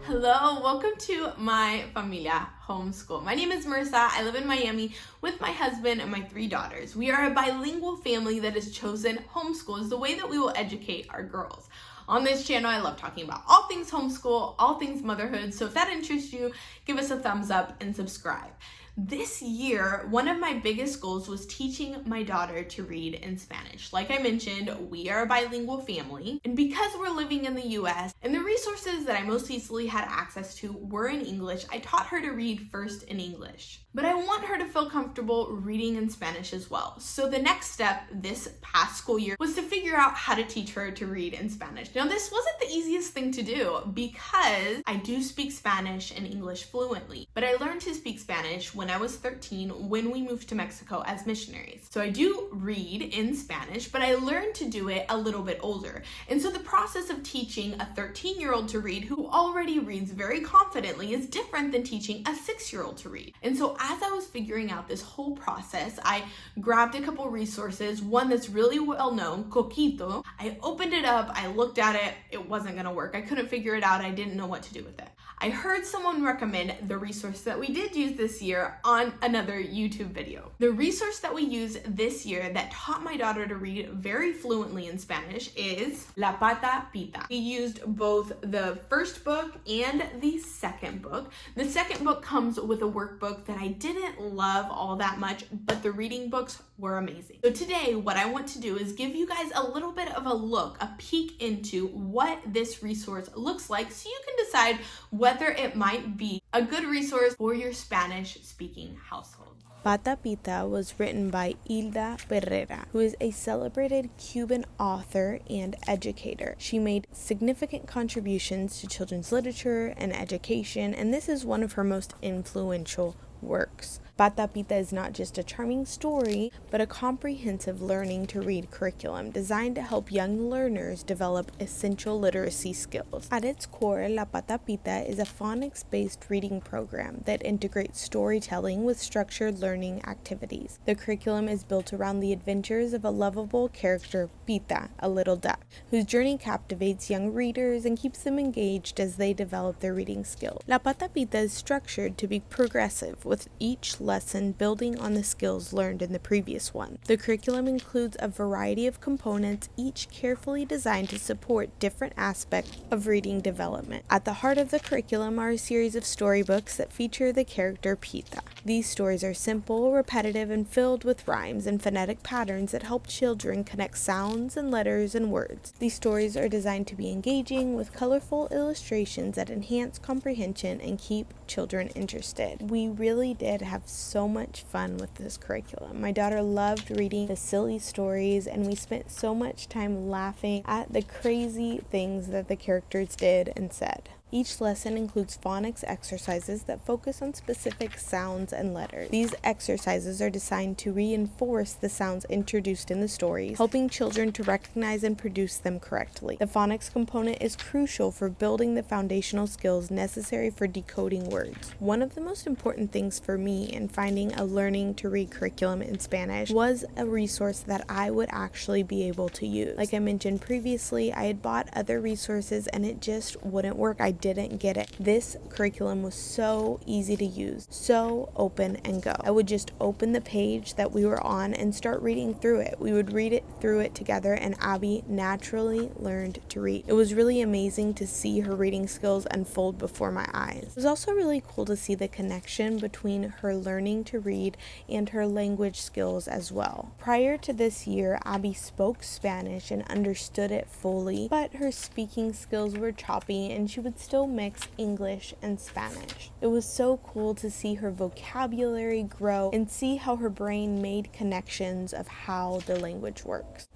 Hello, welcome to my Familia Homeschool. My name is Marissa. I live in Miami with my husband and my 3 daughters. We are a bilingual family that has chosen homeschool as the way that we will educate our girls. On this channel, I love talking about all things homeschool, all things motherhood. So if that interests you, give us a thumbs up and subscribe. This year, one of my biggest goals was teaching my daughter to read in Spanish. Like I mentioned, we are a bilingual family, and because we're living in the US and the resources that I most easily had access to were in English, I taught her to read first in English. But I want her to feel comfortable reading in Spanish as well. So the next step this past school year was to figure out how to teach her to read in Spanish. Now, this wasn't the easiest thing to do because I do speak Spanish and English fluently, but I learned to speak Spanish when I was 13 when we moved to Mexico as missionaries. So I do read in Spanish, but I learned to do it a little bit older. And so the process of teaching a 13-year-old to read who already reads very confidently is different than teaching a 6-year-old to read. And so as I was figuring out this whole process, I grabbed a couple resources, one that's really well known, Coquito. I opened it up, I looked at it, it wasn't gonna work. I couldn't figure it out, I didn't know what to do with it. I heard someone recommend the resource that we did use this year on another YouTube video. The resource that we used this year that taught my daughter to read very fluently in Spanish is Pita. We used both the first book and the second book. The second book comes with a workbook that I didn't love all that much, but the reading books were amazing. So today, what I want to do is give you guys a little bit of a peek into what this resource looks like so you can decide whether it might be a good resource for your Spanish-speaking household. Pita was written by Hilda Herrera, who is a celebrated Cuban author and educator. She made significant contributions to children's literature and education, and this is one of her most influential works. Pita is not just a charming story, but a comprehensive learning to read curriculum designed to help young learners develop essential literacy skills. At its core, Pita is a phonics-based reading program that integrates storytelling with structured learning activities. The curriculum is built around the adventures of a lovable character, Pita, a little duck, whose journey captivates young readers and keeps them engaged as they develop their reading skills. Pita is structured to be progressive, with each lesson building on the skills learned in the previous one. The curriculum includes a variety of components, each carefully designed to support different aspects of reading development. At the heart of the curriculum are a series of storybooks that feature the character Pita. These stories are simple, repetitive, and filled with rhymes and phonetic patterns that help children connect sounds and letters and words. These stories are designed to be engaging with colorful illustrations that enhance comprehension and keep children interested. We really did have so much fun with this curriculum. My daughter loved reading the silly stories, and we spent so much time laughing at the crazy things that the characters did and said. Each lesson includes phonics exercises that focus on specific sounds and letters. These exercises are designed to reinforce the sounds introduced in the stories, helping children to recognize and produce them correctly. The phonics component is crucial for building the foundational skills necessary for decoding words. One of the most important things for me in finding a learning to read curriculum in Spanish was a resource that I would actually be able to use. Like I mentioned previously, I had bought other resources and it just wouldn't work. I didn't get it. This curriculum was so easy to use, so open and go. I would just open the page that we were on and start reading through it. We would read it through it together, and Abby naturally learned to read. It was really amazing to see her reading skills unfold before my eyes. It was also really cool to see the connection between her learning to read and her language skills as well. Prior to this year, Abby spoke Spanish and understood it fully, but her speaking skills were choppy and she would still mix English and Spanish. It was so cool to see her vocabulary grow and see how her brain made connections of how the language works.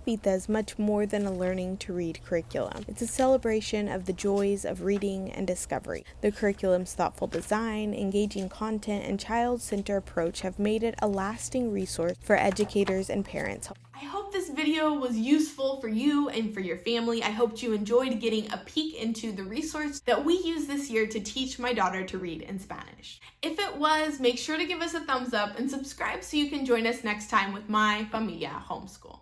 Pita is much more than a learning to read curriculum. It's a celebration of the joys of reading and discovery. The curriculum's thoughtful design, engaging content, and child-centered approach have made it a lasting resource for educators and parents. I hope this video was useful for you and for your family. I hope you enjoyed getting a peek into the resource that we used this year to teach my daughter to read in Spanish. If it was, make sure to give us a thumbs up and subscribe so you can join us next time with my Familia Homeschool.